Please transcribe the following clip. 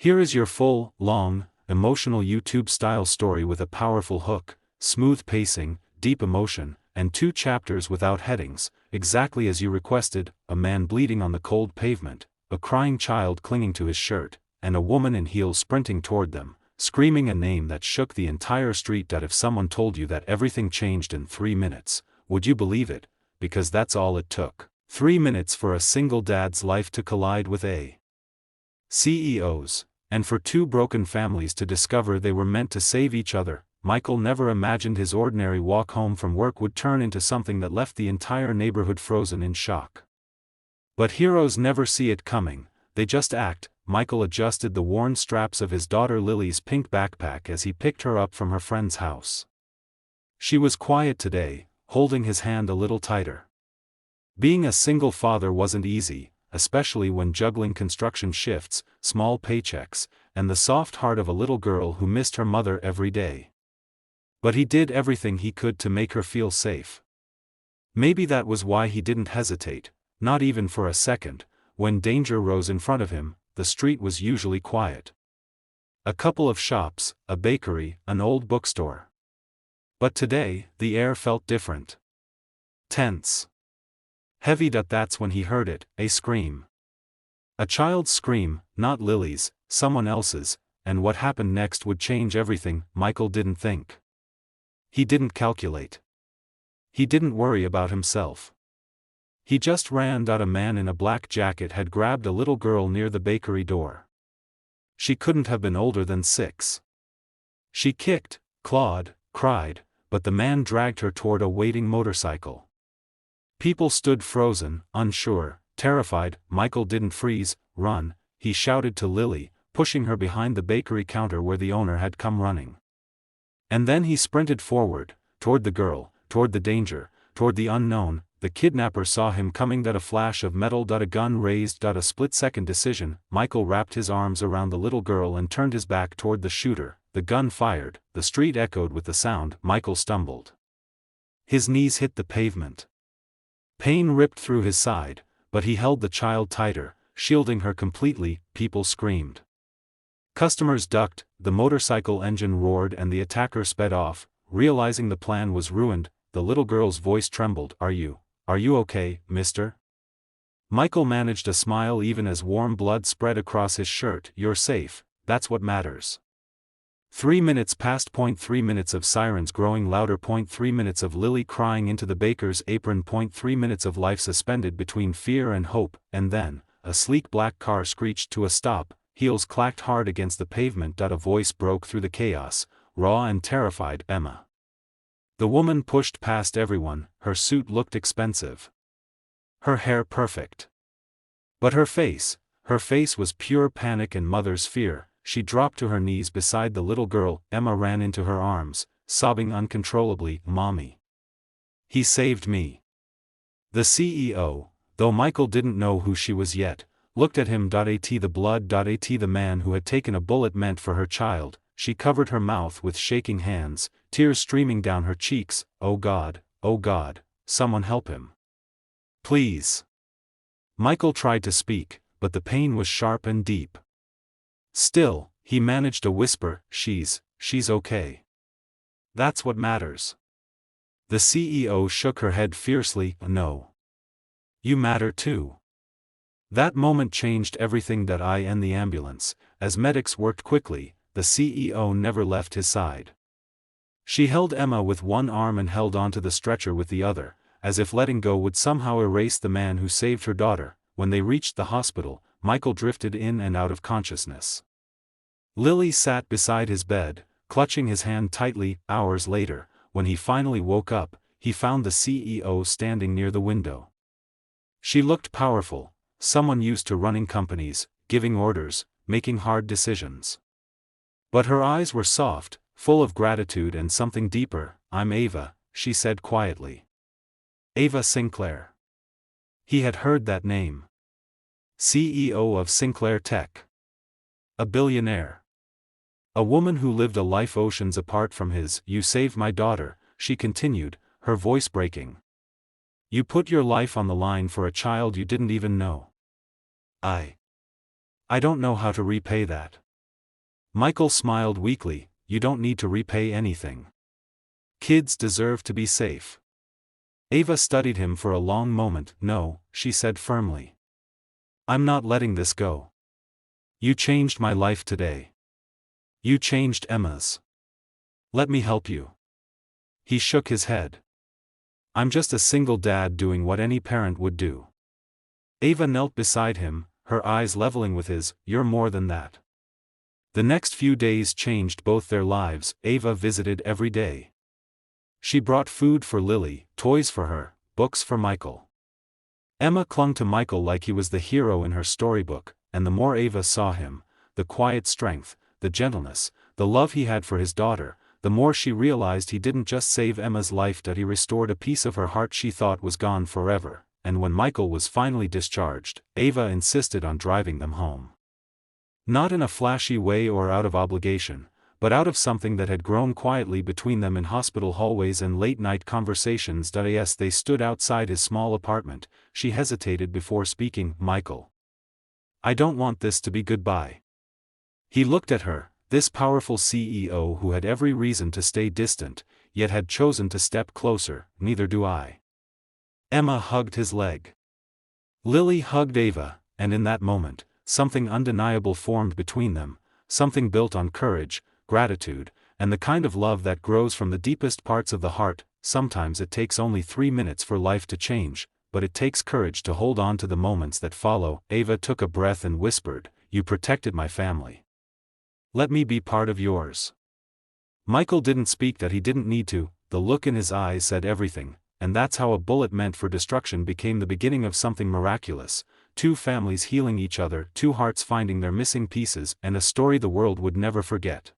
Here is your full, long, emotional YouTube-style story with a powerful hook, smooth pacing, deep emotion, and 2 chapters without headings, exactly as you requested: a man bleeding on the cold pavement, a crying child clinging to his shirt, and a woman in heels sprinting toward them, screaming a name that shook the entire street. If someone told you that everything changed in 3 minutes, would you believe it? Because that's all it took. 3 minutes for a single dad's life to collide with a CEO's, and for 2 broken families to discover they were meant to save each other. Michael never imagined his ordinary walk home from work would turn into something that left the entire neighborhood frozen in shock. But heroes never see it coming, they just act. Michael adjusted the worn straps of his daughter Lily's pink backpack as he picked her up from her friend's house. She was quiet today, holding his hand a little tighter. Being a single father wasn't easy, especially when juggling construction shifts, small paychecks, and the soft heart of a little girl who missed her mother every day. But he did everything he could to make her feel safe. Maybe that was why he didn't hesitate, not even for a second, when danger rose in front of him. The street was usually quiet. A couple of shops, a bakery, an old bookstore. But today, the air felt different. Tense. Heavy. That's when he heard it, a scream. A child's scream, not Lily's, someone else's, and what happened next would change everything. Michael didn't think. He didn't calculate. He didn't worry about himself. He just ran. A man in a black jacket had grabbed a little girl near the bakery door. She couldn't have been older than 6. She kicked, clawed, cried, but the man dragged her toward a waiting motorcycle. People stood frozen, unsure, terrified. Michael didn't freeze, run, he shouted to Lily, pushing her behind the bakery counter where the owner had come running. And then he sprinted forward, toward the girl, toward the danger, toward the unknown. The kidnapper saw him coming. A flash of metal. A gun raised. A split-second decision. Michael wrapped his arms around the little girl and turned his back toward the shooter. The gun fired, the street echoed with the sound. Michael stumbled. His knees hit the pavement. Pain ripped through his side, but he held the child tighter, shielding her completely. People screamed. Customers ducked, the motorcycle engine roared and the attacker sped off. Realizing the plan was ruined, the little girl's voice trembled. Are you okay, mister? Michael managed a smile even as warm blood spread across his shirt. You're safe, that's what matters. 3 minutes passed. 3 minutes of sirens growing louder. 3 minutes of Lily crying into the baker's apron. 3 minutes of life suspended between fear and hope. And then, a sleek black car screeched to a stop, heels clacked hard against the pavement. A voice broke through the chaos, raw and terrified. Emma. The woman pushed past everyone. Her suit looked expensive. Her hair perfect. But her face was pure panic and mother's fear. She dropped to her knees beside the little girl. Emma ran into her arms, sobbing uncontrollably. Mommy. He saved me. The CEO, though Michael didn't know who she was yet, looked at him. At the blood. At the man who had taken a bullet meant for her child. She covered her mouth with shaking hands, tears streaming down her cheeks. Oh God, someone help him. Please. Michael tried to speak, but the pain was sharp and deep. Still, he managed to whisper, she's okay. That's what matters. The CEO shook her head fiercely. No. You matter too. That moment changed everything. I and the ambulance, as medics worked quickly, the CEO never left his side. She held Emma with one arm and held onto the stretcher with the other, as if letting go would somehow erase the man who saved her daughter. When they reached the hospital, Michael drifted in and out of consciousness. Lily sat beside his bed, clutching his hand tightly. Hours later, when he finally woke up, he found the CEO standing near the window. She looked powerful, someone used to running companies, giving orders, making hard decisions. But her eyes were soft, full of gratitude and something deeper. I'm Ava, she said quietly. Ava Sinclair. He had heard that name. CEO of Sinclair Tech. A billionaire. A woman who lived a life oceans apart from his. You saved my daughter, she continued, her voice breaking. You put your life on the line for a child you didn't even know. I don't know how to repay that. Michael smiled weakly. You don't need to repay anything. Kids deserve to be safe. Ava studied him for a long moment. No, she said firmly. I'm not letting this go. You changed my life today. You changed Emma's. Let me help you. He shook his head. I'm just a single dad doing what any parent would do. Ava knelt beside him, her eyes leveling with his. You're more than that. The next few days changed both their lives. Ava visited every day. She brought food for Lily, toys for her, books for Michael. Emma clung to Michael like he was the hero in her storybook, and the more Ava saw him, the quiet strength, the gentleness, the love he had for his daughter, the more she realized he didn't just save Emma's life, that he restored a piece of her heart she thought was gone forever. And when Michael was finally discharged, Ava insisted on driving them home. Not in a flashy way or out of obligation, but out of something that had grown quietly between them in hospital hallways and late-night conversations. As they stood outside his small apartment, she hesitated before speaking. Michael. I don't want this to be goodbye. He looked at her, this powerful CEO who had every reason to stay distant, yet had chosen to step closer. Neither do I. Emma hugged his leg. Lily hugged Ava, and in that moment, something undeniable formed between them, something built on courage, gratitude, and the kind of love that grows from the deepest parts of the heart. Sometimes it takes only 3 minutes for life to change, but it takes courage to hold on to the moments that follow. Ava took a breath and whispered, You protected my family. Let me be part of yours. Michael didn't speak, that he didn't need to. The look in his eyes said everything, and that's how a bullet meant for destruction became the beginning of something miraculous. 2 families healing each other, 2 hearts finding their missing pieces, and a story the world would never forget.